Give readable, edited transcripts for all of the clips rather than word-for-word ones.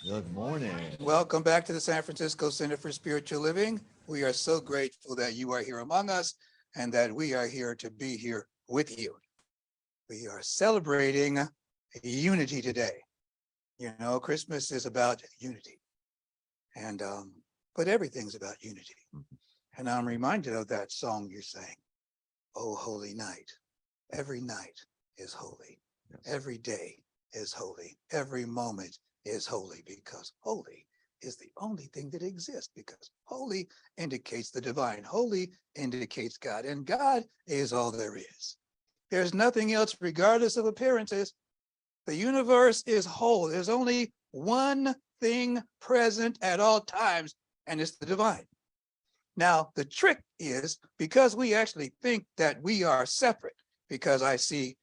Good morning. Welcome back to the San Francisco Center for Spiritual Living. We are so grateful that you are here among us and that we are here to be here with you. We are celebrating unity today. You know, Christmas is about unity, and but everything's about unity. And I'm reminded of that song you sang, "Oh Holy Night." Every night is holy. Yes. Every day is holy. Every moment is holy, because holy is the only thing that exists, because holy indicates the divine. Holy indicates God, and God is all there is. There's nothing else, regardless of appearances. The universe is whole. There's only one thing present at all times, and it's the divine. Now, the trick is, because we actually think that we are separate, because I see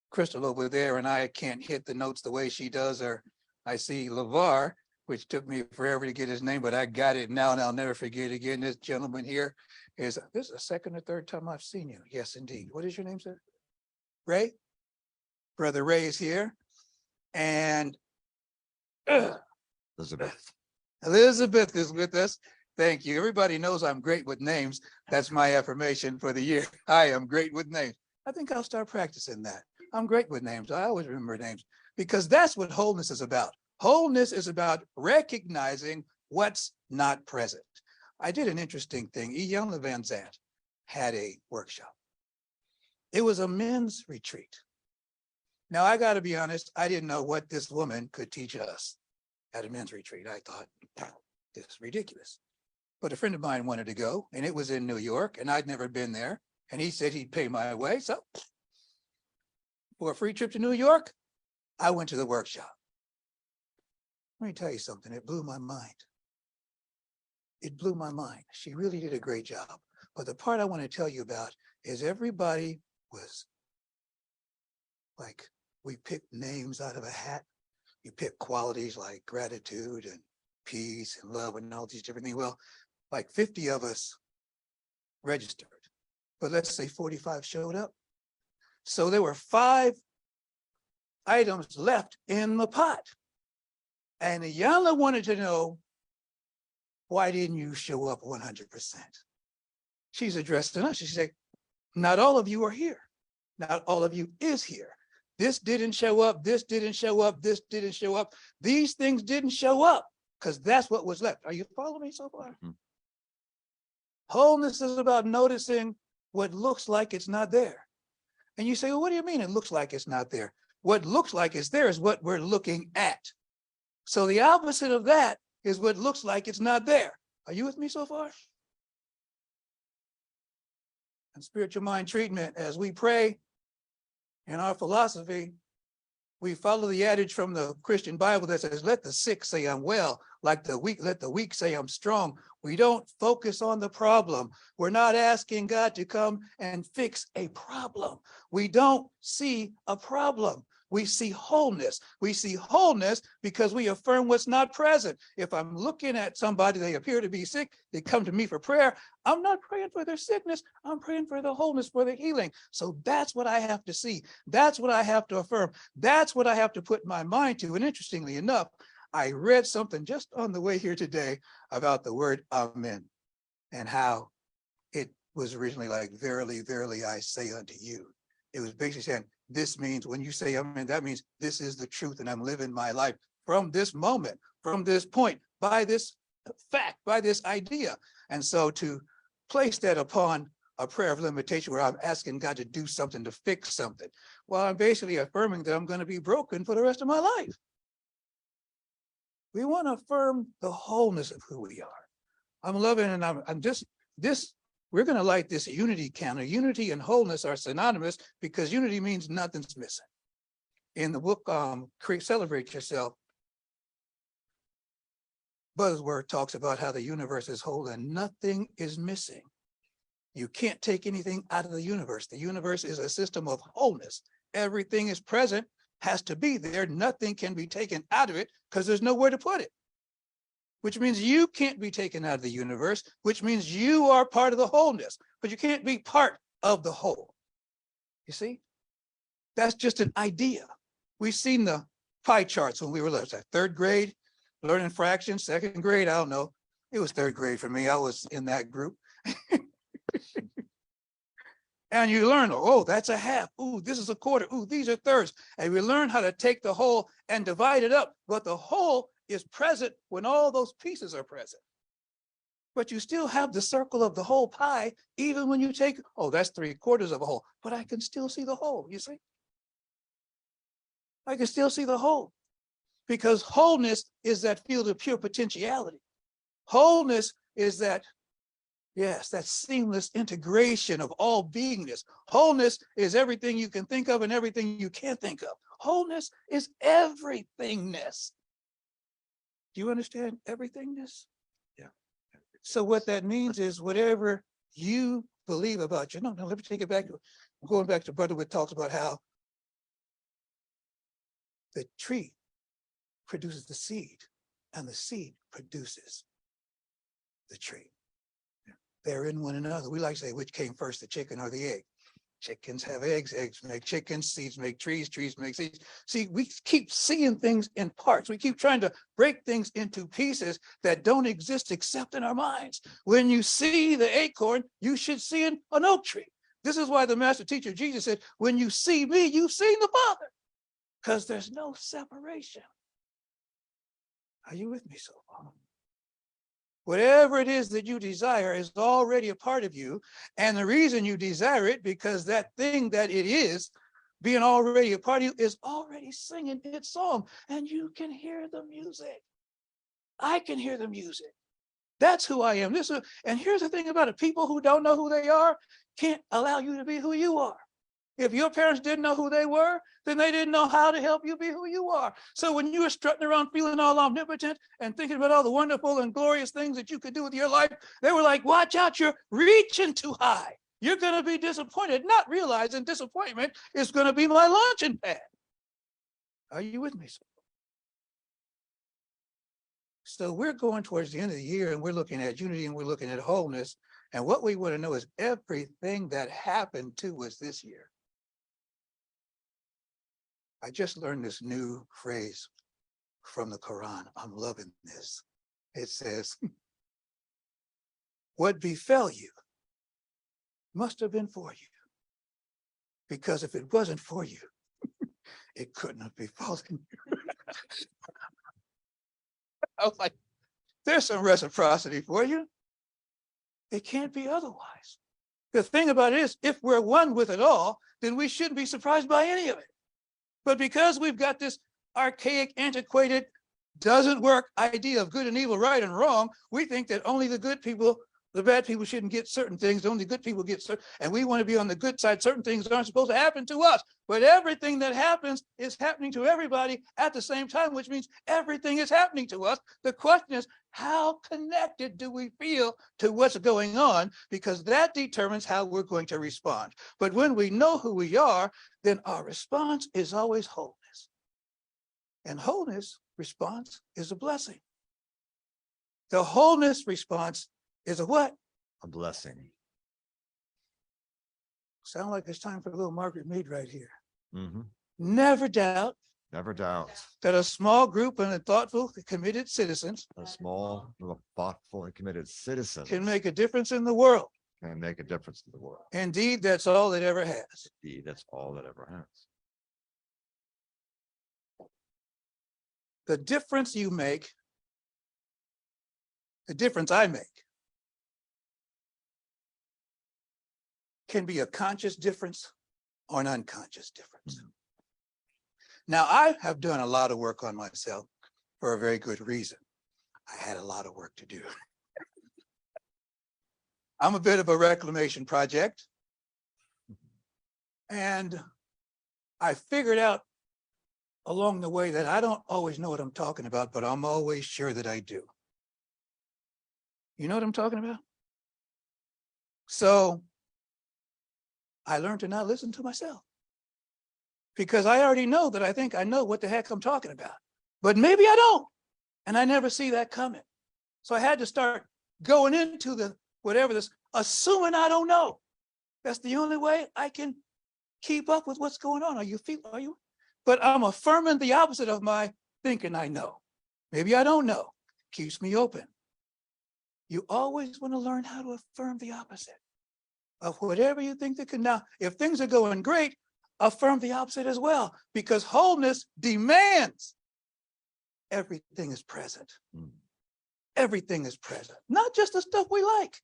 Crystal over there and I can't hit the notes the way she does, or I see LeVar, which took me forever to get his name, but I got it now and I'll never forget it again. This gentleman here this is the second or third time I've seen you. Yes, indeed. What is your name, sir? Ray? Brother Ray is here. And Elizabeth. Elizabeth is with us. Thank you. Everybody knows I'm great with names. That's my affirmation for the year. I am great with names. I think I'll start practicing that. I'm great with names. I always remember names, because that's what wholeness is about. Wholeness is about recognizing what's not present. I did an interesting thing. Iyanla Van Zandt had a workshop. It was a men's retreat. Now, I got to be honest, I didn't know what this woman could teach us at a men's retreat. I thought, this is ridiculous. But a friend of mine wanted to go, and it was in New York, and I'd never been there. And he said he'd pay my way. So for a free trip to New York, I went to the workshop. Let me tell you something. It blew my mind. It blew my mind. She really did a great job. But the part I want to tell you about is everybody was like, we picked names out of a hat. You pick qualities like gratitude and peace and love and all these different things. Well, like 50 of us registered, but let's say 45 showed up. So there were 5 items left in the pot. And Iyanla wanted to know, why didn't you show up 100%? She's addressing us. She said, not all of you are here. Not all of you is here. This didn't show up. This didn't show up. This didn't show up. These things didn't show up, because that's what was left. Are you following me so far? Mm-hmm. Wholeness is about noticing what looks like it's not there. And you say, well, what do you mean it looks like it's not there? What looks like it's there is what we're looking at. So the opposite of that is what looks like it's not there. Are you with me so far? And spiritual mind treatment, as we pray in our philosophy, we follow the adage from the Christian Bible that says, let the sick say I'm well, like the weak, let the weak say I'm strong. We don't focus on the problem. We're not asking God to come and fix a problem. We don't see a problem. We see wholeness. We see wholeness because we affirm what's not present. If I'm looking at somebody, they appear to be sick, they come to me for prayer, I'm not praying for their sickness. I'm praying for the wholeness, for the healing. So that's what I have to see. That's what I have to affirm. That's what I have to put my mind to. And interestingly enough, I read something just on the way here today about the word amen and how it was originally like, verily, verily, I say unto you. It was basically saying, this means when you say amen, that means this is the truth and I'm living my life from this moment, from this point, by this fact, by this idea. And so to place that upon a prayer of limitation where I'm asking God to do something, to fix something, well, I'm basically affirming that I'm going to be broken for the rest of my life. We want to affirm the wholeness of who we are. I'm loving, and I'm just, we're going to light this unity candle. Unity and wholeness are synonymous because unity means nothing's missing. In the book, Celebrate Yourself, Buzzword talks about how the universe is whole and nothing is missing. You can't take anything out of the universe. The universe is a system of wholeness. Everything is present, has to be there. Nothing can be taken out of it because there's nowhere to put it, which means you can't be taken out of the universe, which means you are part of the wholeness, but you can't be part of the whole. You see, that's just an idea. We've seen the pie charts when we were left at 3rd grade. learning fractions, second grade, I don't know. It was third grade for me. I was in that group. And you learn, oh, that's a half. Ooh, this is a quarter. Ooh, these are thirds. And we learn how to take the whole and divide it up. But the whole is present when all those pieces are present. But you still have the circle of the whole pie, even when you take, oh, that's 3/4 of a whole. But I can still see the whole, you see? I can still see the whole. Because wholeness is that field of pure potentiality. Wholeness is that, yes, that seamless integration of all beingness. Wholeness is everything you can think of and everything you can't think of. Wholeness is everythingness. Do you understand everythingness? Yeah. So what that means is whatever you believe about you. No, let me take it back. I'm going back to Brother Wood talks about how the tree produces the seed and the seed produces the tree. They're in one another. We like to say which came first, the chicken or the egg. Chickens have eggs, eggs make chickens, seeds make trees, trees make seeds. See, we keep seeing things in parts. We keep trying to break things into pieces that don't exist except in our minds. When you see the acorn, you should see an oak tree. This is why the master teacher Jesus said, when you see me, you've seen the Father, because there's no separation. Are you with me so far? Whatever it is that you desire is already a part of you. And the reason you desire it, because that thing that it is, being already a part of you, is already singing its song. And you can hear the music. I can hear the music. That's who I am. And here's the thing about it. People who don't know who they are can't allow you to be who you are. If your parents didn't know who they were, then they didn't know how to help you be who you are. So when you were strutting around feeling all omnipotent and thinking about all the wonderful and glorious things that you could do with your life, they were like, watch out, you're reaching too high. You're going to be disappointed, not realizing disappointment is going to be my launching pad. Are you with me? So we're going towards the end of the year and we're looking at unity and we're looking at wholeness. And what we want to know is everything that happened to us this year. I just learned this new phrase from the Quran. I'm loving this. It says, what befell you must have been for you. Because if it wasn't for you, it couldn't have befallen you. I was like, there's some reciprocity for you. It can't be otherwise. The thing about it is, if we're one with it all, then we shouldn't be surprised by any of it. But because we've got this archaic, antiquated, doesn't work idea of good and evil, right and wrong, we think that only the good people, the bad people shouldn't get certain things, only good people get certain, and we want to be on the good side. Certain things aren't supposed to happen to us, but everything that happens is happening to everybody at the same time, which means everything is happening to us. The question is, how connected do we feel to what's going on? Because that determines how we're going to respond. But when we know who we are, then our response is always wholeness. And wholeness response is a blessing. The wholeness response is a what? A blessing. Sound like it's time for a little Margaret Mead right here. Mm-hmm. Never doubt. Never doubt. That a small group and thoughtful, committed citizens. A small, thoughtful, and committed citizens can make a difference in the world. Can make a difference in the world. Indeed, that's all it ever has. Indeed, that's all that ever has. The difference you make, the difference I make, can be a conscious difference or an unconscious difference. Mm-hmm. Now, I have done a lot of work on myself for a very good reason. I had a lot of work to do. I'm a bit of a reclamation project. And I figured out along the way that I don't always know what I'm talking about, but I'm always sure that I do. You know what I'm talking about? So I learned to not listen to myself because I already know that I think I know what the heck I'm talking about, but maybe I don't. And I never see that coming. So I had to start going into the whatever this, assuming I don't know. That's the only way I can keep up with what's going on. Are you? But I'm affirming the opposite of my thinking I know. Maybe I don't know. Keeps me open. You always want to learn how to affirm the opposite of whatever you think that can. Now, if things are going great, affirm the opposite as well, because wholeness demands everything is present. Everything is present, not just the stuff we like,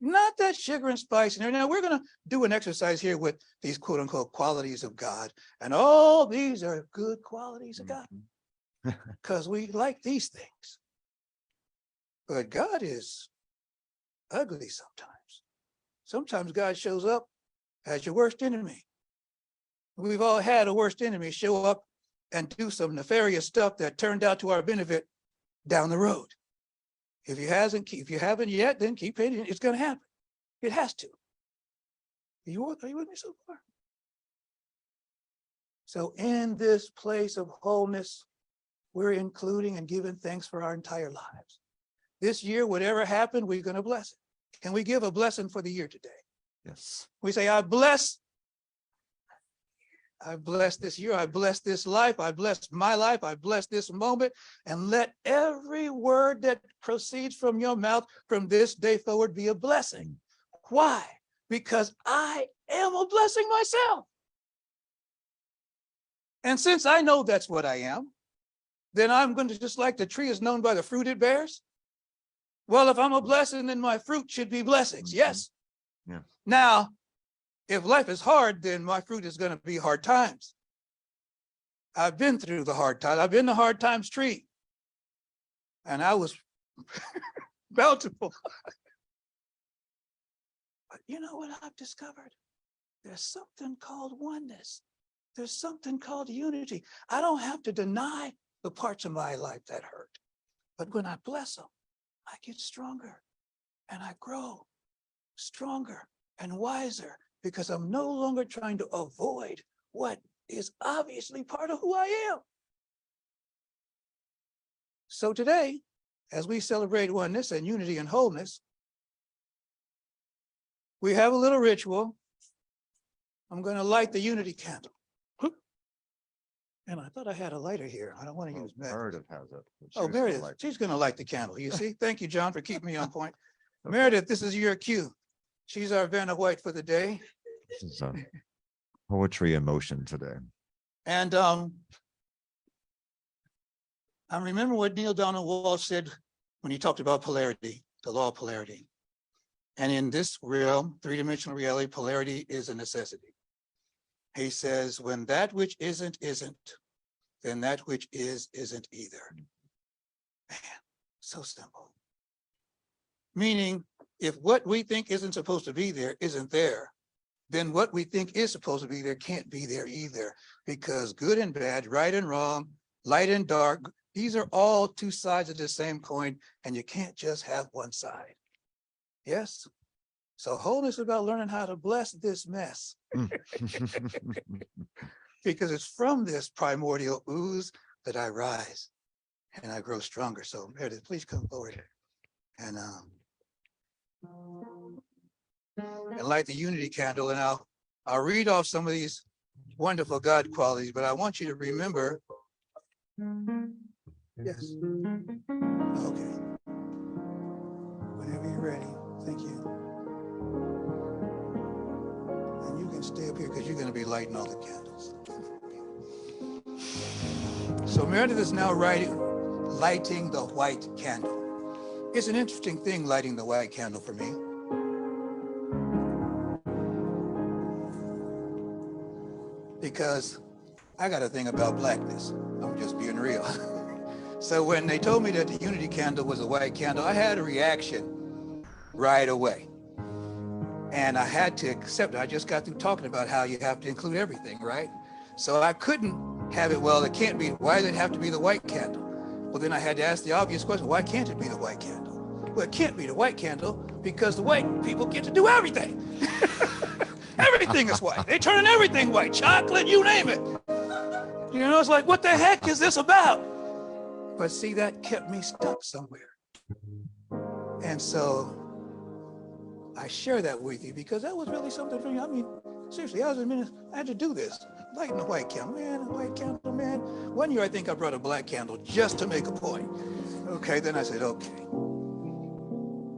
not that sugar and spice. And now we're going to do an exercise here with these quote unquote qualities of God. And all these are good qualities of God because we like these things. But God is ugly sometimes. Sometimes God shows up as your worst enemy. We've all had a worst enemy show up and do some nefarious stuff that turned out to our benefit down the road. If you haven't yet, then keep paying attention. It's going to happen. It has to. Are you with me so far? So in this place of wholeness, we're including and giving thanks for our entire lives. This year, whatever happened, we're going to bless it. Can we give a blessing for the year today? Yes. We say, I bless this year, I bless this life, I bless my life, I bless this moment, and let every word that proceeds from your mouth from this day forward be a blessing. Why? Because I am a blessing myself. And since I know that's what I am, then I'm going to, just like the tree is known by the fruit it bears. Well, if I'm a blessing, then my fruit should be blessings. Yes. Yeah. Now, if life is hard, then my fruit is going to be hard times. I've been through the hard times. I've been the hard times tree. And I was bountiful. But you know what I've discovered? There's something called oneness. There's something called unity. I don't have to deny the parts of my life that hurt. But when I bless them, I get stronger and I grow stronger and wiser, because I'm no longer trying to avoid what is obviously part of who I am. So today, as we celebrate oneness and unity and wholeness, we have a little ritual. I'm going to light the unity candle. And I thought I had a lighter here. I don't want to use that. Meredith has it. Oh, Meredith, she's going to light the candle. You see? Thank you, John, for keeping me on point. Okay. Meredith, this is your cue. She's our Vanna White for the day. This is poetry in motion today. And I remember what Neil Donald Walsh said when he talked about polarity, the law of polarity. And in this realm, three-dimensional reality, polarity is a necessity. He says, when that which isn't, then that which isn't either. Man, so simple. Meaning, if what we think isn't supposed to be there isn't there, then what we think is supposed to be there can't be there either, because good and bad, right and wrong, light and dark, these are all two sides of the same coin, and you can't just have one side. Yes? So wholeness is about learning how to bless this mess. Because it's from this primordial ooze that I rise and I grow stronger. So Meredith, please come forward and light the unity candle. And I'll read off some of these wonderful God qualities, but I want you to remember. Yes. Okay. Whenever you're ready. Thank you. And you can stay up here because you're going to be lighting all the candles. So Meredith is now lighting the white candle. It's an interesting thing, lighting the white candle for me. Because I got a thing about blackness. I'm just being real. So when they told me that the unity candle was a white candle, I had a reaction right away. And I had to accept it. I just got through talking about how you have to include everything, right? So I couldn't have it, well, it can't be, why does it have to be the white candle? Well, then I had to ask the obvious question, why can't it be the white candle? Well, it can't be the white candle because the white people get to do everything. Everything is white. They turn everything white, chocolate, you name it. You know, it's like, what the heck is this about? But see, that kept me stuck somewhere. And so I share that with you because that was really something for me. I mean, seriously, I had to do this. lighting the white candle, man, the white candle, man. One year I think I brought a black candle just to make a point. Okay, then I said, okay.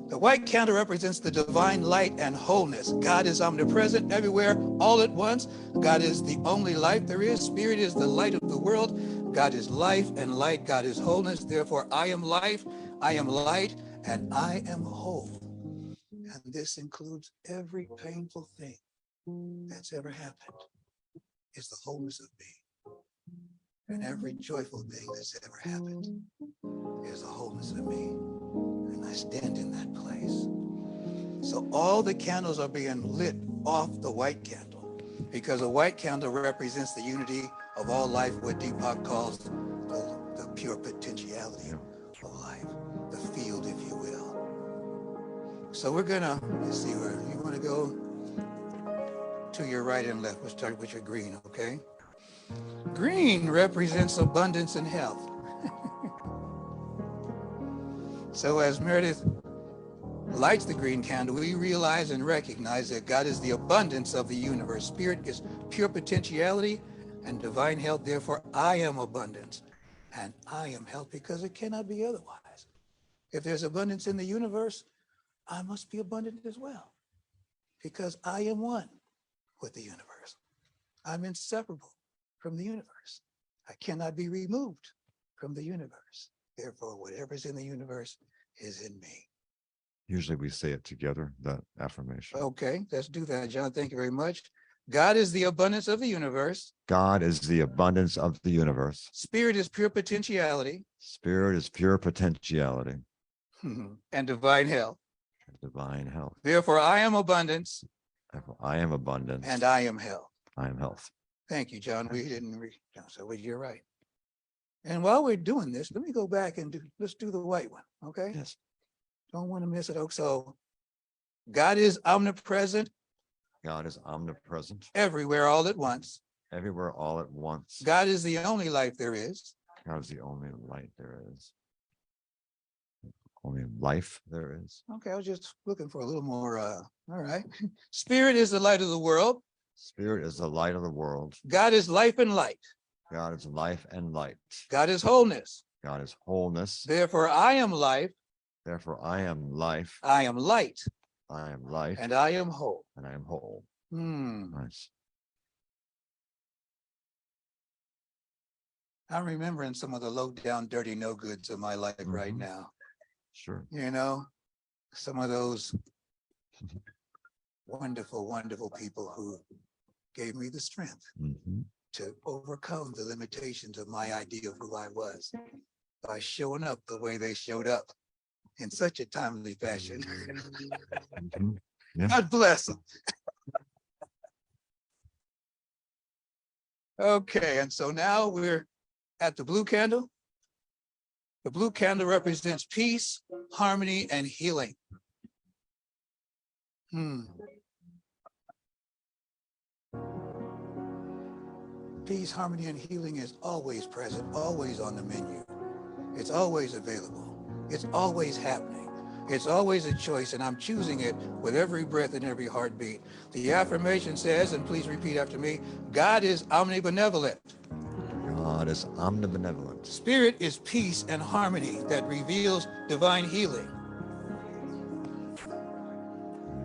The white candle represents the divine light and wholeness. God is omnipresent everywhere, all at once. God is the only life there is. Spirit is the light of the world. God is life and light. God is wholeness. Therefore, I am life, I am light, and I am whole. And this includes every painful thing that's ever happened is the wholeness of me. And every joyful thing that's ever happened is the wholeness of me. And I stand in that place. So all the candles are being lit off the white candle because a white candle represents the unity of all life, what Deepak calls the pure potentiality of life, the field, if you will. So we're gonna, let's see where you wanna go to your right and left. We'll start with your green, okay? Green represents abundance and health. So as Meredith lights the green candle, we realize and recognize that God is the abundance of the universe. Spirit is pure potentiality and divine health. Therefore, I am abundance and I am health because it cannot be otherwise. If there's abundance in the universe, I must be abundant as well because I am one with the universe. I'm inseparable from the universe. I cannot be removed from the universe. Therefore, whatever's in the universe is in me. Usually we say it together, that affirmation. Okay, let's do that, John. Thank you very much. God is the abundance of the universe. God is the abundance of the universe. Spirit is pure potentiality. Spirit is pure potentiality. And divine health. Divine health. Therefore, I am abundance. Therefore, I am abundance. And I am health. I am health. Thank you, John. We didn't read. So you're right. And while we're doing this, let me go back and let's do the white one. Okay. Yes. Don't want to miss it. So God is omnipresent. God is omnipresent. Everywhere, all at once. Everywhere, all at once. God is the only life there is. God is the only light there is. Only life there is. Okay, I was just looking for a little more. All right. Spirit is the light of the world. Spirit is the light of the world. God is life and light. God is life and light. God is wholeness. God is wholeness. Therefore, I am life. Therefore, I am life. I am light. I am life. And I am whole. And I am whole. Nice. I'm remembering some of the low down, dirty, no goods of my life right now. Sure. You know, some of those wonderful, wonderful people who gave me the strength to overcome the limitations of my idea of who I was by showing up the way they showed up in such a timely fashion. Yeah. God bless them. Okay, and so now we're at the blue candle. The blue candle represents peace, harmony, and healing. Peace, harmony, and healing is always present, always on the menu. It's always available. It's always happening. It's always a choice, and I'm choosing it with every breath and every heartbeat. The affirmation says, and please repeat after me, God is omnibenevolent. God is omnibenevolent. Spirit is peace and harmony that reveals divine healing.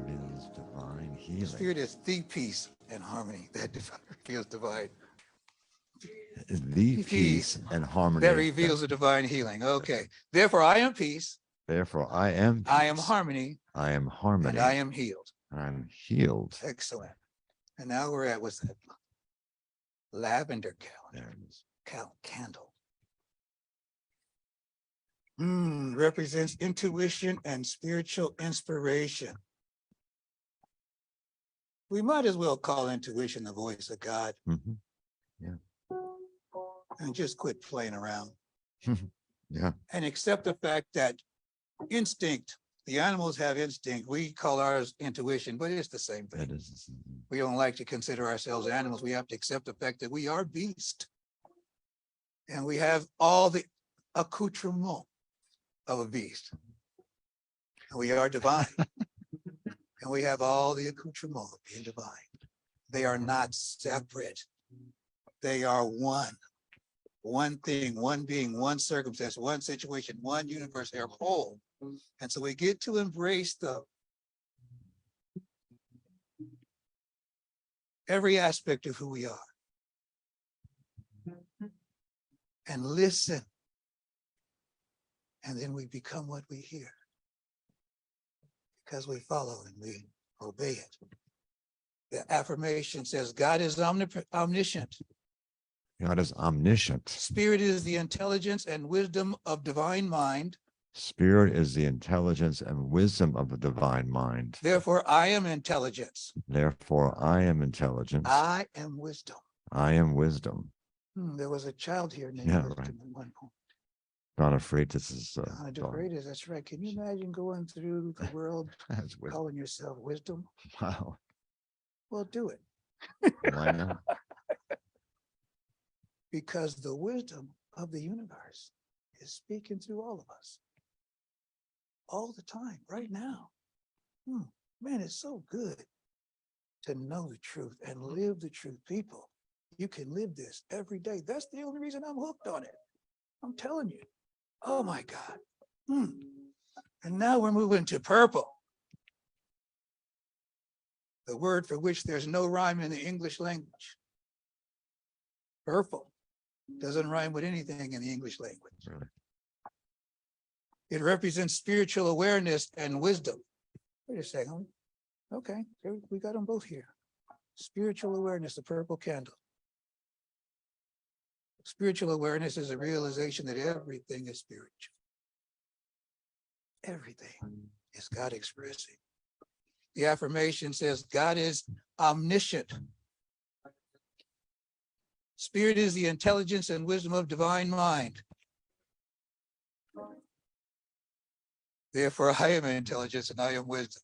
Reveals divine healing. Spirit is the peace and harmony that reveals divine. The peace and harmony that reveals the divine healing. Okay. Therefore, I am peace. Therefore, I am peace. I am harmony. I am harmony. And I am healed. I'm healed. Excellent. And now we're at, what's that? Lavender There it is. candle. Represents intuition and spiritual inspiration. We might as well call intuition the voice of God. Yeah. And just quit playing around. Yeah. And accept the fact that instinct, the animals have instinct. We call ours intuition, but it's the same thing. It is. We don't like to consider ourselves animals. We have to accept the fact that we are beasts. And we have all the accoutrement of a beast. And we are divine. And we have all the accoutrement of being divine. They are not separate. They are one thing, one being, one circumstance, one situation, one universe. They're whole. And so we get to embrace every aspect of who we are and listen. And then we become what we hear because we follow and we obey it. The affirmation says God is omniscient. God is omniscient. Spirit is the intelligence and wisdom of divine mind. Spirit is the intelligence and wisdom of the divine mind. Therefore, I am intelligence. Therefore, I am intelligence. I am wisdom. I am wisdom. There was a child here named Yeah, Wisdom right. at one point. Not afraid this is Freitas, that's right. Can you imagine going through the world That's wisdom. calling yourself wisdom? Wow. Well, do it. Why not? Because the wisdom of the universe is speaking through all of us. All the time, right now. Man, it's so good to know the truth and live the truth. People, you can live this every day. That's the only reason I'm hooked on it. I'm telling you. Oh my God. And now we're moving to purple. The word for which there's no rhyme in the English language. Purple doesn't rhyme with anything in the English language. Really? It represents spiritual awareness and wisdom. Wait a second. Okay, we got them both here. Spiritual awareness, the purple candle. Spiritual awareness is a realization that everything is spiritual. Everything is God expressing. The affirmation says God is omniscient. Spirit is the intelligence and wisdom of divine mind. Therefore, I am intelligence and I am wisdom.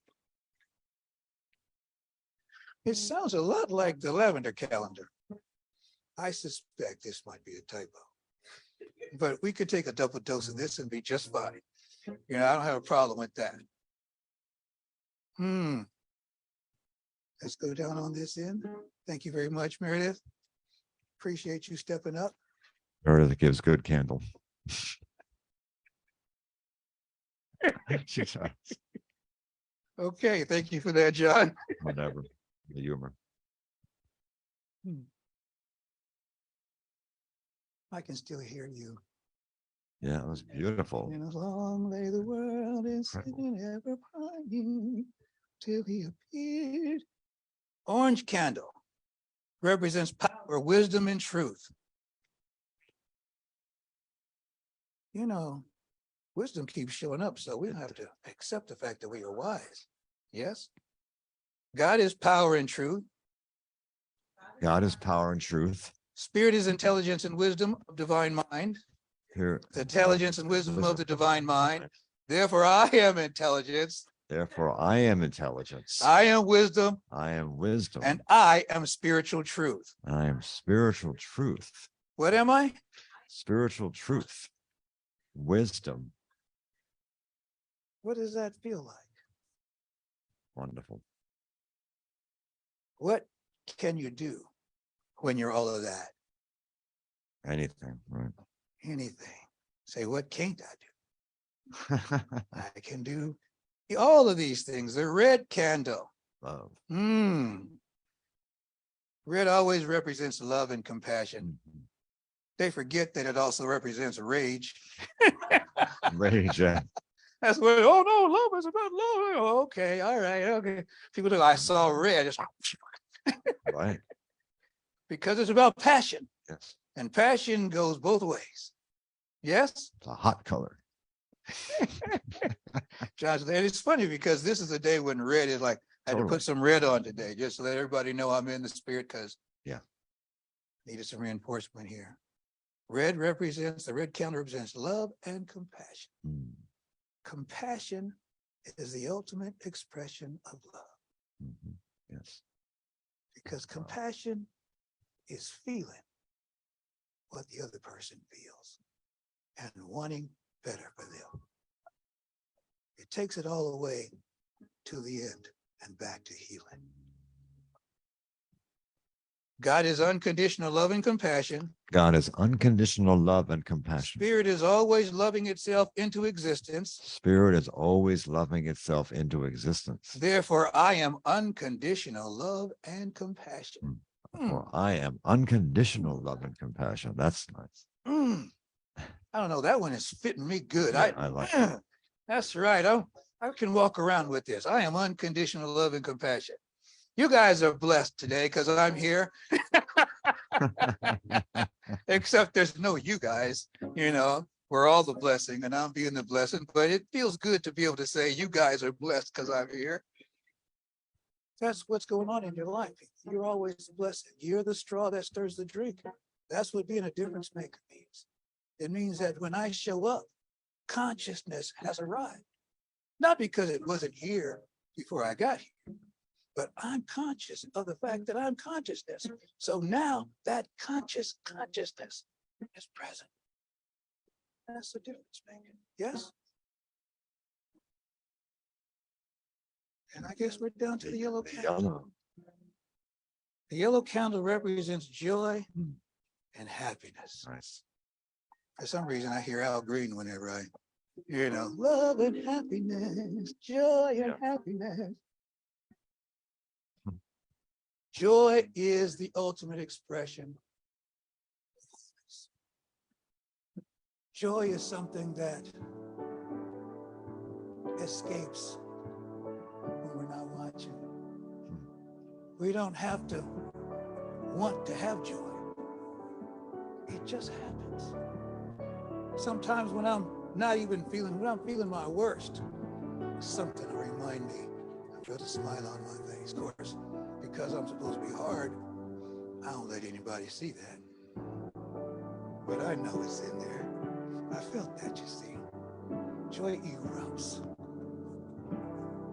It sounds a lot like the lavender calendar. I suspect this might be a typo, but we could take a double dose of this and be just fine. I don't have a problem with that. Let's go down on this end. Thank you very much, Meredith. Appreciate you stepping up. Meredith gives good candle. She does. Okay, thank you for that, John. Whatever. The humor. I can still hear you. Yeah, it was beautiful. And as long lay the world in sin ever pining till he appeared. Orange candle represents power, wisdom, and truth. Wisdom keeps showing up, so we don't have to accept the fact that we are wise. Yes? God is power and truth. God is power and truth. Spirit is intelligence and wisdom of divine mind. Here, The intelligence and wisdom of the divine mind. Therefore, I am intelligence. therefore, I am intelligence. I am wisdom. I am wisdom. And I am spiritual truth. I am spiritual truth. What am I? Spiritual truth. Wisdom. What does that feel like? Wonderful. What can you do when you're all of that? Anything, right? Anything. Say, what can't I do? I can do all of these things. The red candle. Love. Red always represents love and compassion. They forget that it also represents rage. Rage. Yeah. That's what, oh no, love is about love. Oh, okay, all right, okay. People think I saw red. Just Right. because it's about passion. Yes. And passion goes both ways. Yes? It's a hot color. Johnson, and it's funny because this is a day when red is like, I had to put some red on today, just to let everybody know I'm in the spirit because needed some reinforcement here. Red represents, the red candle represents love and compassion. Compassion is the ultimate expression of love. Yes. Because compassion is feeling what the other person feels and wanting better for them. It takes it all the way to the end and back to healing. God is unconditional love and compassion. God is unconditional love and compassion. Spirit is always loving itself into existence. Spirit is always loving itself into existence. Therefore, I am unconditional love and compassion. For I am unconditional love and compassion. That's nice. I don't know. That one is fitting me good. Yeah, I like that. That's right. I can walk around with this. I am unconditional love and compassion. You guys are blessed today because I'm here. Except there's no you guys, we're all the blessing and I'm being the blessing, but it feels good to be able to say you guys are blessed because I'm here. That's what's going on in your life. You're always the blessing. You're the straw that stirs the drink. That's what being a difference maker means. It means that when I show up, consciousness has arrived. Not because it wasn't here before I got here, but I'm conscious of the fact that I'm consciousness. So now that consciousness is present. That's the difference maker. Yes? And I guess we're down to the yellow candle. The yellow candle represents joy and happiness. Nice. For some reason, I hear Al Green whenever I, love and happiness, joy and happiness. Joy is the ultimate expression. Joy is something that escapes when we're not watching. We don't have to want to have joy. It just happens. Sometimes when I'm not even feeling, when I'm feeling my worst, something will remind me and put a smile on my face. Of course, because I'm supposed to be hard, I don't let anybody see that. But I know it's in there. I felt that, you see. Joy erupts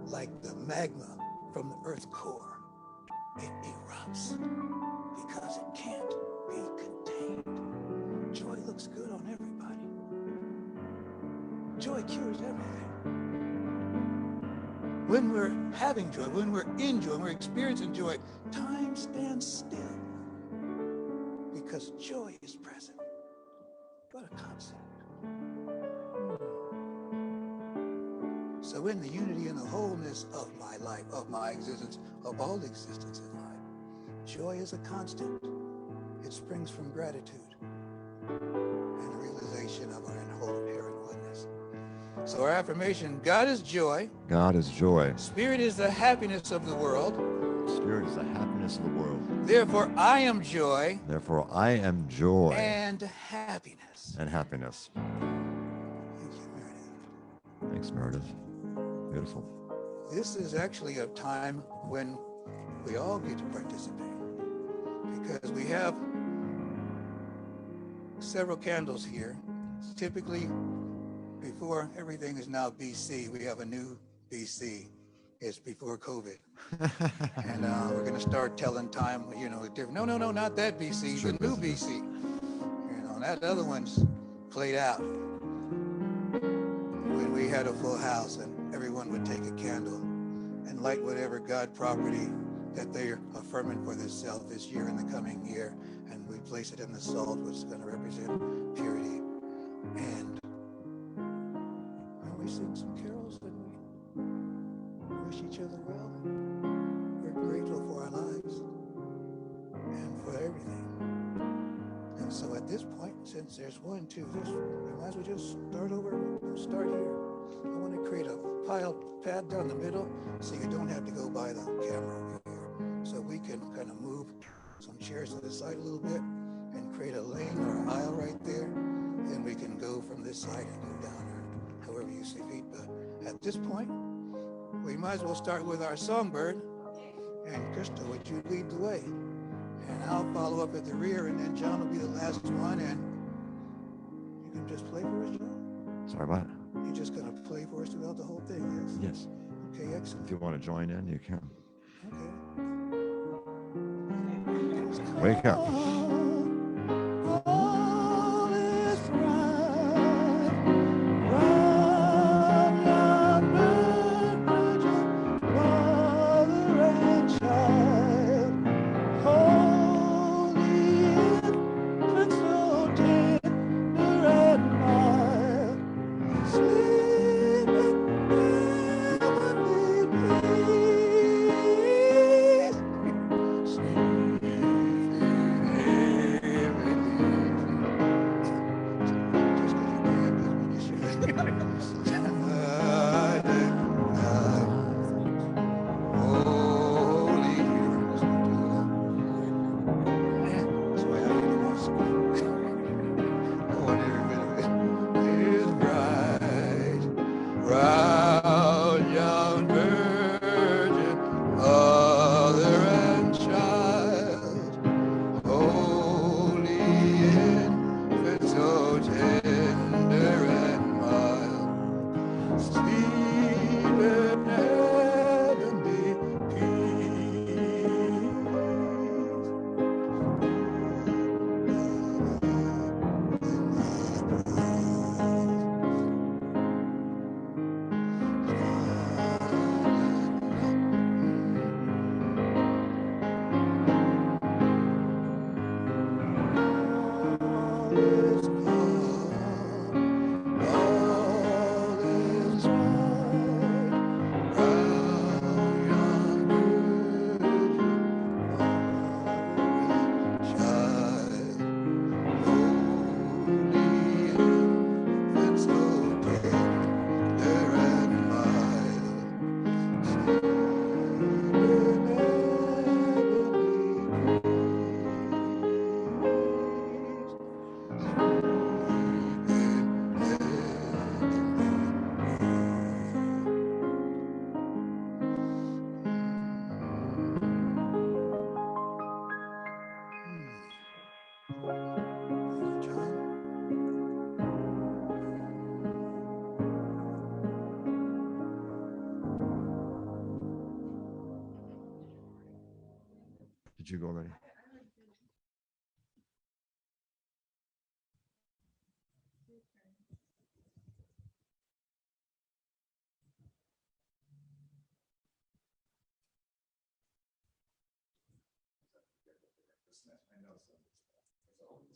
like the magma from the earth's core. It erupts because it can't be contained. Joy looks good on everybody. Joy cures everything. When we're having joy, when we're in joy, when we're experiencing joy, time stands still because joy is present. What a concept. So in the unity and the wholeness of my life, of my existence, of all existence in life, joy is a constant. It springs from gratitude and the realization of our inherent oneness. So our affirmation, God is joy. God is joy. Spirit is the happiness of the world. Spirit is the happiness of the world. Therefore, I am joy. Therefore, I am joy. And happiness. And happiness. Thank you, Meredith. Thanks, Meredith. Beautiful. This is actually a time when we all get to participate because we have several candles here. Typically, before everything is now BC, we have a new BC. It's before COVID. And we're going to start telling time, different. No, not that BC, the new BC. That other one's played out. When we had a full house and everyone would take a candle and light whatever God property that they're affirming for themselves this year and the coming year, and we place it in the salt, which is going to represent purity. And we sing some carols and we wish each other well. We're grateful for our lives and for everything. And so at this point, since there's 1, 2, we might as well just start over. Start here. I want to create a pad down the middle so you don't have to go by the camera over here. So we can kind of move some chairs to the side a little bit and create a lane or an aisle right there. Then we can go from this side and go down or however you see fit. But at this point, we might as well start with our songbird. And Crystal, would you lead the way? And I'll follow up at the rear, and then John will be the last one. And you can just play for us, John? Sorry, what? You're just going to play for us throughout the whole thing, yes? Yes. Okay, excellent. If you want to join in, you can. Okay. Wake up. All is right. Run, young bird, mother and child. Hold Round young virgin, mother and child, holy infant, so tender and mild, sleep in heavenly Did you go already?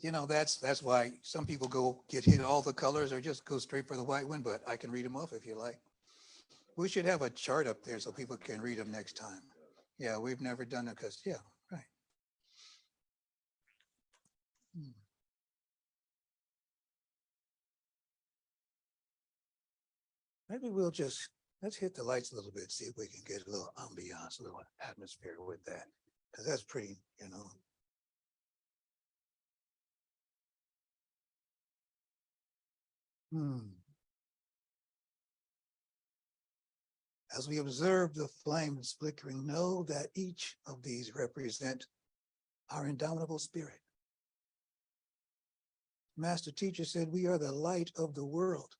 You know, that's why some people go get hit all the colors or just go straight for the white one, but I can read them off if you like. We should have a chart up there so people can read them next time. Yeah, we've never done it because, yeah, right. Maybe we'll just, let's hit the lights a little bit, see if we can get a little ambiance, a little atmosphere with that. Because that's pretty, you know. As we observe the flames flickering, know that each of these represent our indomitable spirit. Master teacher said, we are the light of the world.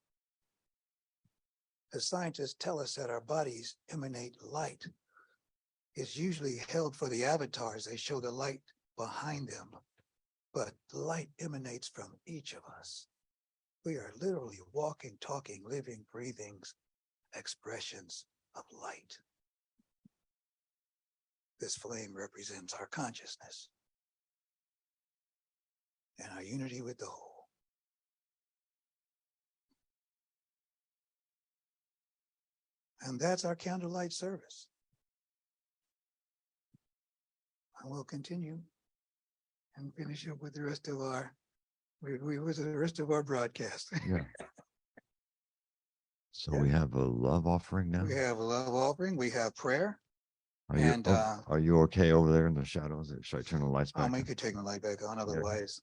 As scientists tell us that our bodies emanate light, it's usually held for the avatars. They show the light behind them, but the light emanates from each of us. We are literally walking, talking, living, breathing expressions of light. This flame represents our consciousness and our unity with the whole. And that's our candlelight service. And we'll continue and finish up with the rest of our with the rest of our broadcast. Yeah. So we have a love offering now. We have a love offering. We have prayer. Are you okay over there in the shadows? Should I turn the lights back? You could take the light back on. Otherwise,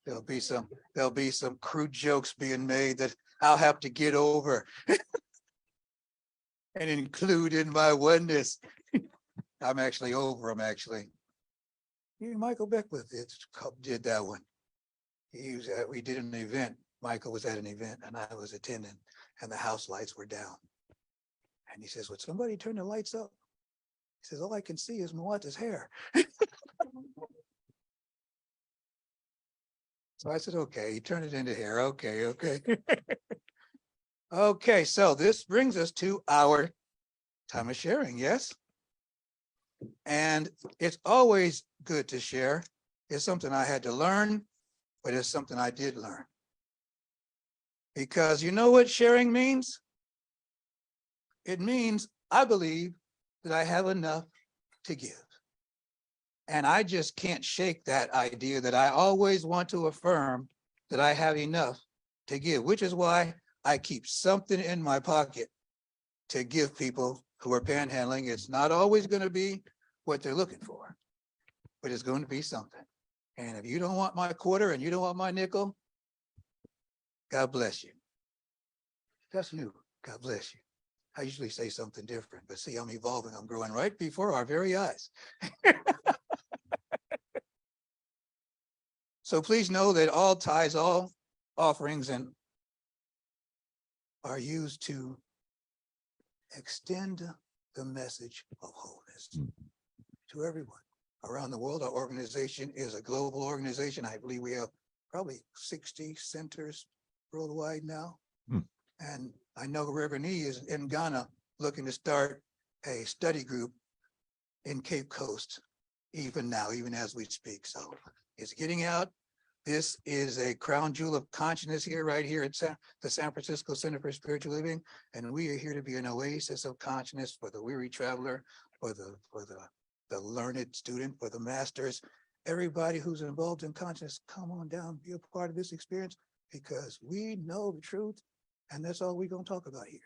there'll be some crude jokes being made that I'll have to get over and include in my oneness. I'm actually over them. Actually, Michael Beckwith did that one. We did an event. Michael was at an event and I was attending, and the house lights were down. And he says, "Would somebody turn the lights up?" He says, "All I can see is Mwata's hair." So I said, "Okay." He turned it into hair. Okay. Okay, so this brings us to our time of sharing, yes? And it's always good to share. It's something I had to learn, but it's something I did learn. Because you know what sharing means? It means I believe that I have enough to give. And I just can't shake that idea that I always want to affirm that I have enough to give, which is why I keep something in my pocket to give people who are panhandling. It's not always going to be what they're looking for, but it's going to be something. And if you don't want my quarter and you don't want my nickel, God bless you. That's new. God bless you. I usually say something different, but see, I'm evolving. I'm growing right before our very eyes. So please know that all tithes, all offerings and are used to extend the message of wholeness to everyone around the world. Our organization is a global organization. I believe we have probably 60 centers worldwide now. And I know Reverend E is in Ghana looking to start a study group in Cape Coast, even now, even as we speak. So it's getting out. This is a crown jewel of consciousness here, right here at the San Francisco Center for Spiritual Living. And we are here to be an oasis of consciousness for the weary traveler, for the learned student, for the masters, everybody who's involved in consciousness. Come on down, be a part of this experience, because we know the truth. And that's all we're going to talk about here.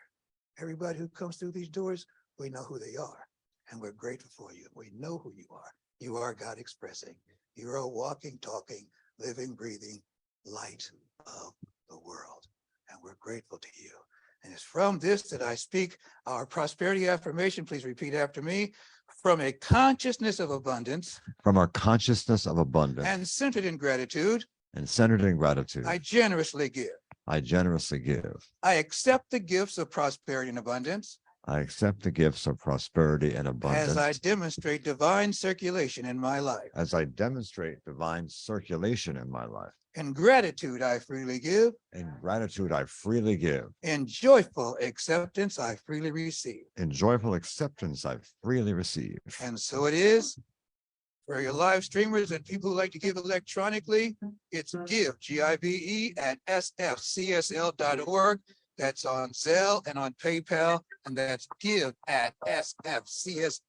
Everybody who comes through these doors, we know who they are. And we're grateful for you. We know who you are. You are God expressing. You are a walking, talking, living, breathing light of the world. And we're grateful to you. And it's from this that I speak our prosperity affirmation. Please repeat after me. From a consciousness of abundance. From our consciousness of abundance. And centered in gratitude. And centered in gratitude. I generously give. I generously give. I accept the gifts of prosperity and abundance. I accept the gifts of prosperity and abundance. As I demonstrate divine circulation in my life. As I demonstrate divine circulation in my life. In gratitude, I freely give. In gratitude, I freely give. In joyful acceptance, I freely receive. In joyful acceptance, I freely receive. And so it is. For your live streamers and people who like to give electronically, it's give, G-I-V-E, at sfcsl.org. That's on Zelle and on PayPal, and that's give at sfcsl.org.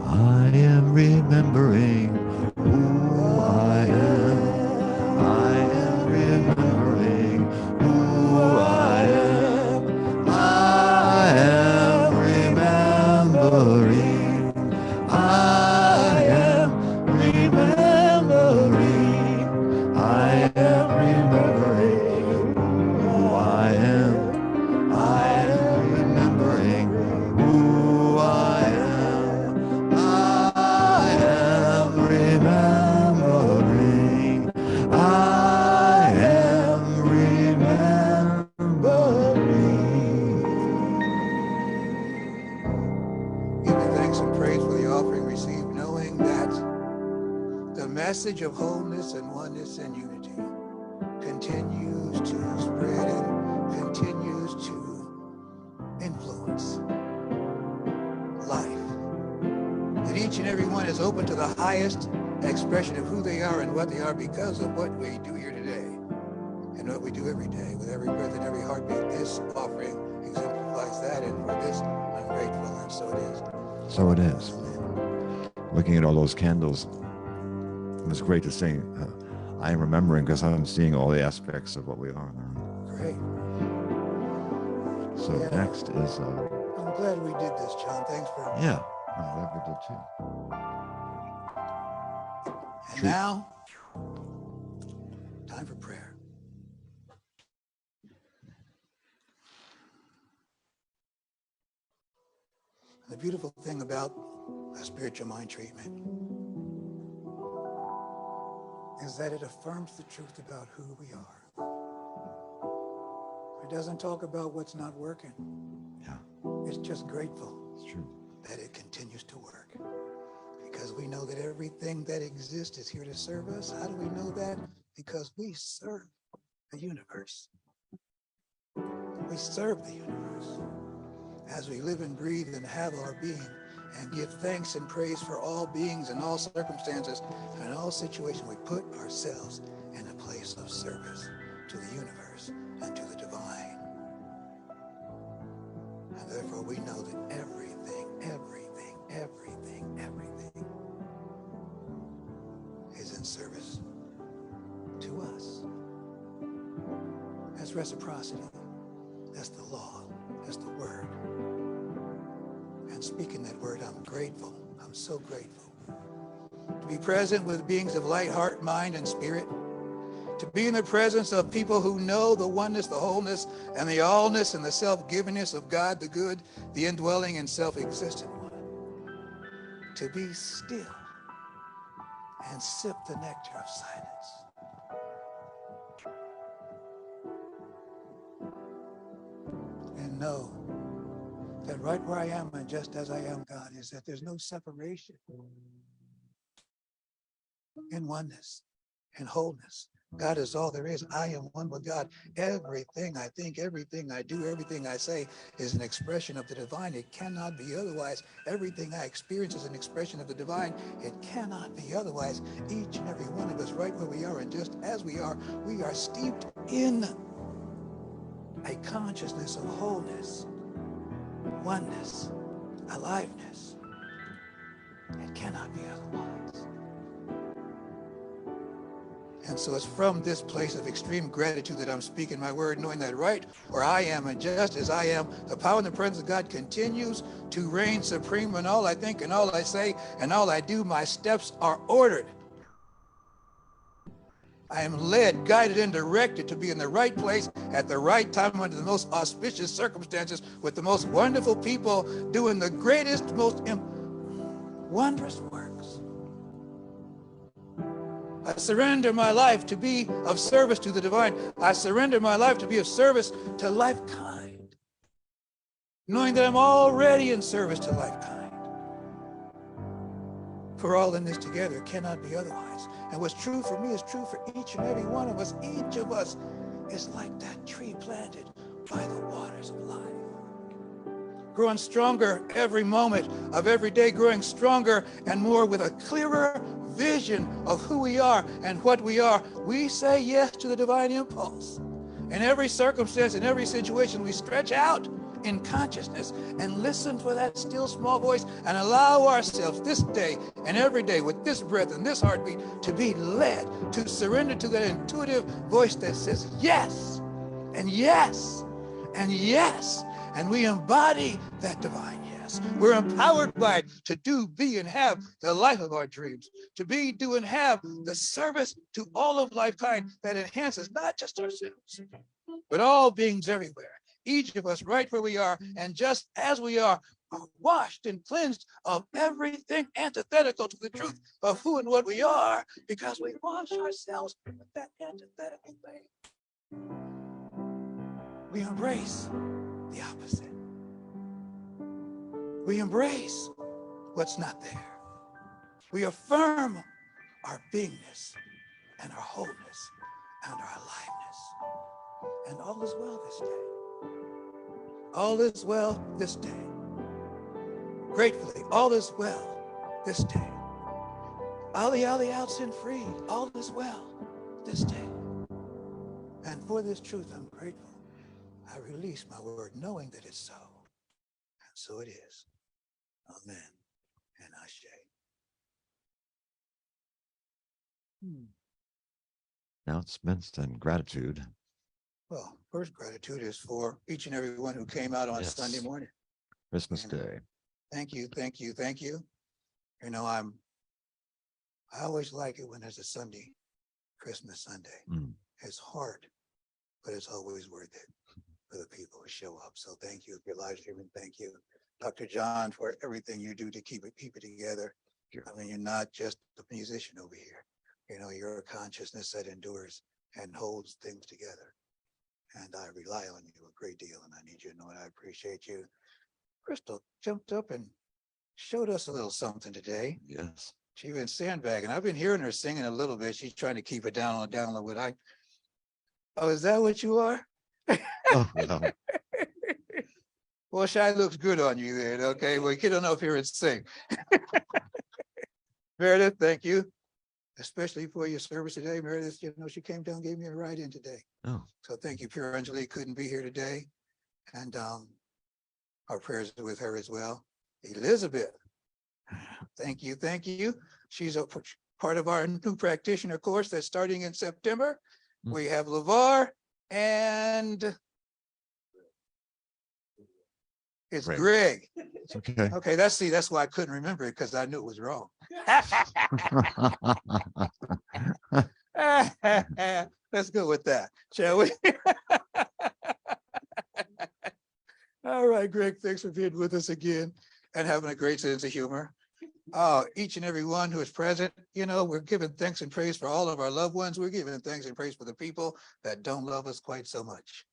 I am remembering who I am. I am remembering who I am. I am remembering. I am remembering. I am remembering who I am. I am remembering who I am. I am remembering. I am remembering. Giving thanks and praise for the offering received, knowing that the message of wholeness and oneness and unity continues to spread and continues to influence life. That each and every one is open to the highest expression of who they are and what they are because of what we do here today and what we do every day with every breath and every heartbeat. This offering exemplifies that, and for this I'm grateful, and so it is. So it is. Looking at all those candles, it was great to sing. I am remembering because I'm seeing all the aspects of what we are now. Great. So Yeah. next is, I'm glad we did this, John. Thanks for. yeah, I'm glad we did too. And now, time for prayer. The beautiful thing about a spiritual mind treatment is that it affirms the truth about who we are. It doesn't talk about what's not working. Yeah, It's just grateful it's true. that it continues to work. Because we know that everything that exists is here to serve us. How do we know that? Because we serve the universe. We serve the universe. As we live and breathe and have our being and give thanks and praise for all beings and all circumstances and all situations, we put ourselves in a place of service to the universe and to the divine. And therefore we know that everything is in service to us. As That's reciprocity. That's the law. That's the word. And speaking that word, I'm grateful. I'm so grateful to be present with beings of light, heart, mind, and spirit. To be in the presence of people who know the oneness, the wholeness, and the allness and the self-givingness of God, the good, the indwelling and self-existent one. To be still and sip the nectar of silence. And know that right where I am and just as I am, God, is that there's no separation in oneness and wholeness. God is all there is. I am one with God. Everything I think, everything I do, everything I say is an expression of the divine. It cannot be otherwise. Everything I experience is an expression of the divine. It cannot be otherwise. Each and every one of us, right where we are and just as we are steeped in a consciousness of wholeness, oneness, aliveness. It cannot be otherwise. And so it's from this place of extreme gratitude that I'm speaking my word, knowing that right where I am and just as I am, the power and the presence of God continues to reign supreme in all I think and all I say and all I do. My steps are ordered. I am led, guided, and directed to be in the right place at the right time under the most auspicious circumstances with the most wonderful people doing the greatest, most wondrous works. I surrender my life to be of service to the divine. I surrender my life to be of service to life kind, knowing that I'm already in service to life kind. For all in this together cannot be otherwise. And what's true for me is true for each and every one of us. Each of us is like that tree planted by the waters of life, growing stronger every moment of every day, growing stronger and more with a clearer vision of who we are and what we are. We say yes to the divine impulse. In every circumstance, in every situation, we stretch out in consciousness and listen for that still small voice and allow ourselves this day and every day with this breath and this heartbeat to be led, to surrender to that intuitive voice that says yes and yes and yes. And we embody that divine yes. We're empowered by it to do, be, and have the life of our dreams, to be, do, and have the service to all of lifekind that enhances not just ourselves, but all beings everywhere. Each of us right where we are, and just as we are washed and cleansed of everything antithetical to the truth of who and what we are, because we wash ourselves with that antithetical thing. We embrace the opposite. We embrace what's not there. We affirm our beingness and our wholeness and our aliveness. And all is well this day. All is well this day. Gratefully, all is well this day. Ali Ali out sin free, all is well this day. And for this truth, I'm grateful. I release my word knowing that it's so. And so it is. Amen and Ashe. Announcements and gratitude. Well, first gratitude is for each and every one who came out on Yes. Sunday morning. Christmas Day. Thank you, thank you, thank you. You know, I always like it when there's a Sunday, Christmas Sunday. It's hard, but it's always worth it for the people who show up. So thank you for your live streaming. Thank you, Dr. John, for everything you do to keep it together. I mean, you're not just a musician over here. You know, you're a consciousness that endures and holds things together. And I rely on you a great deal, and I need you to know it. I appreciate you. Crystal jumped up and showed us a little something today. Yes. She been sandbagging. I've been hearing her singing a little bit. She's trying to keep it down low with oh, is that what you are? Oh, no. Well, Shy looks good on you there. Okay, well, get on up here and sing. Meredith, thank you, especially for your service today. Meredith, you know, she came down, gave me a ride in today. Oh. So thank you. Pure Anjali couldn't be here today. And our prayers are with her as well. Elizabeth, thank you, thank you. She's a part of our new practitioner course that's starting in September. We have LeVar And it's Greg. Greg. It's okay. Okay, that's why I couldn't remember it, because I knew it was wrong. Let's go with that, shall we? All right, Greg, thanks for being with us again and having a great sense of humor. Each and every one who is present, we're giving thanks and praise for all of our loved ones. We're giving thanks and praise for the people that don't love us quite so much.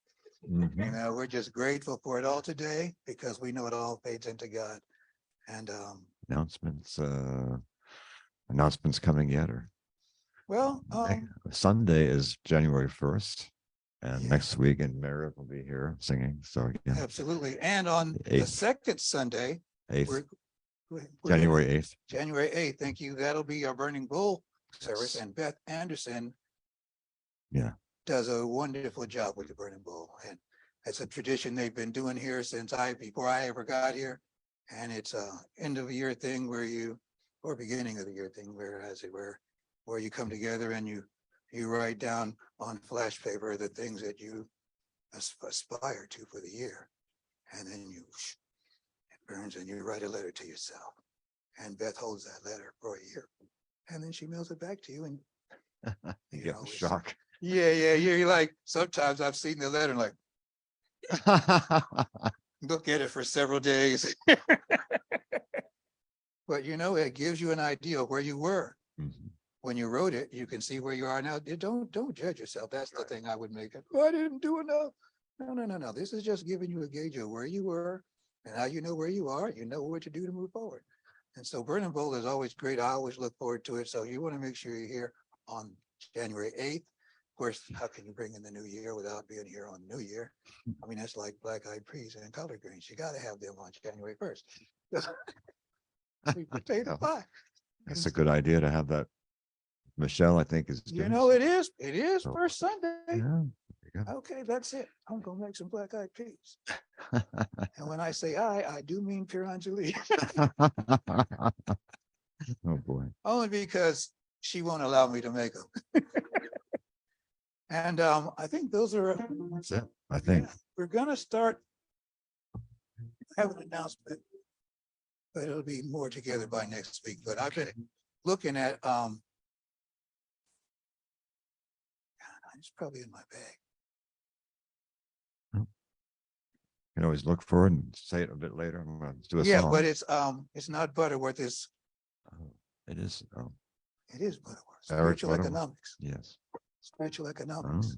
Mhm. We're just grateful for it all today, because we know it all fades into God. And Announcements coming yet? Or well, Sunday is January 1st, and yeah. next week, and Meredith will be here singing. So again, Absolutely. And on the 8th. second Sunday, 8th, we're January 8th. January 8th. Thank you. That'll be our Burning Bull service. Yes. And Beth Anderson Yeah. does a wonderful job with the Burning Bull. And it's a tradition they've been doing here since before I ever got here. And it's a end of the year thing or beginning of the year thing, where you come together and you write down on flash paper the things that you aspire to for the year. And then it burns and you write a letter to yourself. And Beth holds that letter for a year. And then she mails it back to you. And You get the shock. yeah. You're like, sometimes I've seen the letter and like, look at it for several days. But it gives you an idea of where you were. Mhm. When you wrote it, you can see where you are now. Don't judge yourself. That's the thing I would make it. Oh, I didn't do enough. No. This is just giving you a gauge of where you were, and now you know where you are. You know what to do to move forward. And so Burning Bull is always great. I always look forward to it. So you want to make sure you're here on January 8th. Of course, how can you bring in the new year without being here on New Year? I mean, that's like Black Eyed Peas and collard greens. You got to have them on January 1st. Sweet potato pie. That's a good idea to have that. Michelle, I think, is doing It is. It is So, first Sunday. yeah. There you go. Okay, that's it. I'm gonna make some Black Eyed Peas. And when I say I do mean Pure Angelique. Oh boy. Only because she won't allow me to make them. And I think those are. That's it. I think. We're gonna start having an announcement, but it'll be more together by next week. But I've been looking at it's probably in my bag. You can always look for it and say it a bit later. I'm going to do a Yeah, song. but it's not Butterworth. It is. It is Butterworth. Eric Spiritual Butterworth. economics. Yes. Spiritual economics.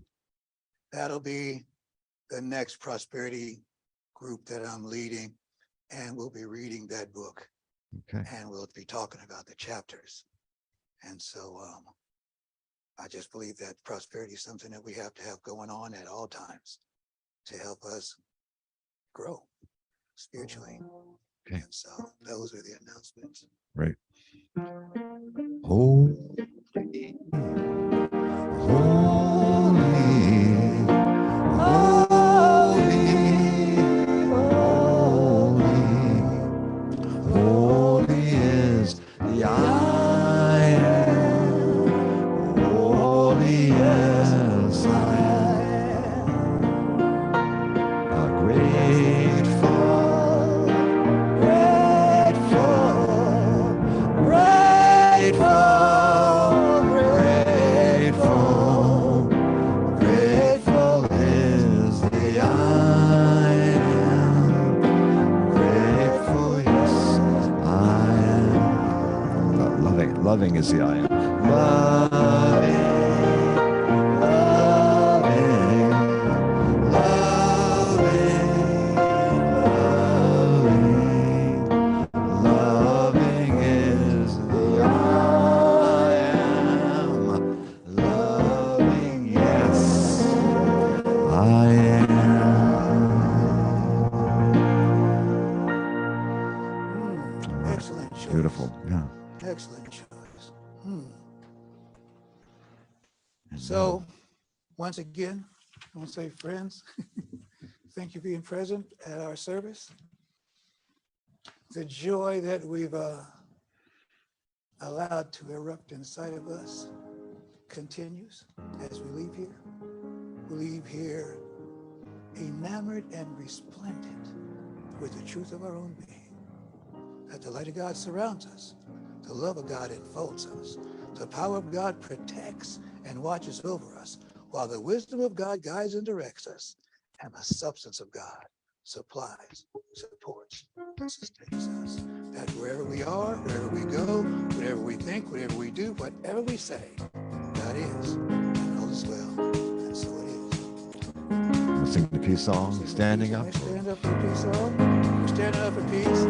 That'll be the next prosperity group that I'm leading, and we'll be reading that book. Okay. And we'll be talking about the chapters. And so I just believe that prosperity is something that we have to have going on at all times to help us grow spiritually. Okay. And so those are the announcements. Right. Holy, holy is the I am. Holy, yes, I am. Grateful, grateful is the I am. Grateful, yes, I am. Loving is the I am. Loving is the I am. Loving, yes, I am. Excellent choice. Beautiful. Yeah. Excellent choice. So once again, I want to say, friends, thank you for being present at our service. The joy that we've allowed to erupt inside of us continues as we leave here. leave here enamored and resplendent with the truth of our own being, that the light of God surrounds us, the love of God enfolds us, the power of God protects and watches over us, while the wisdom of God guides and directs us, and the substance of God supplies, supports, and sustains us. That wherever we are, wherever we go, whatever we think, whatever we do, whatever we say, God is, and all is well, and so it is. We'll sing the peace song, standing up. Stand up for the peace song. We're standing up for peace.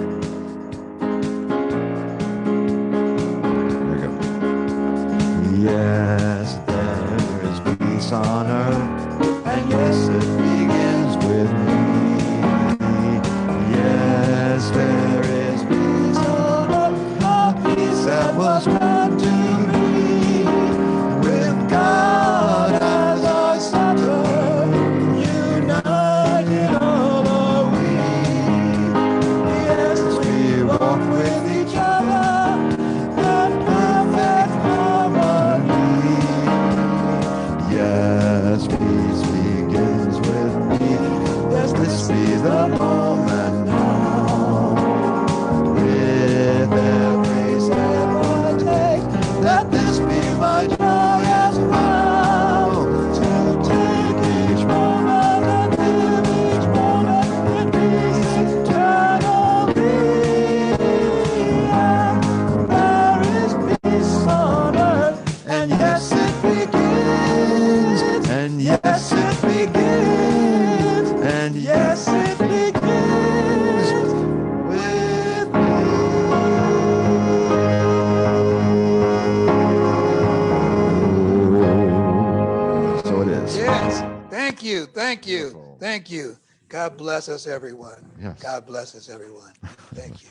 There we go. Yes, there is peace on earth, and yes, it begins with me. Yes, there is peace on earth, a peace that was meant to be. With God as our center, united all are we. Yes, we walk with each other in perfect harmony. Yes, peace begins with me. Yes, this be the moment now. With every step I take, let this be my joy as well. To take each moment and live each moment in peace eternally. There is peace on earth, and yes, it begins. And yes, it begins. And yes, it begins with me. So it is. Yes. Thank you. Thank you. Beautiful. Thank you. God bless us, everyone. Yes. God bless us, everyone. Thank you.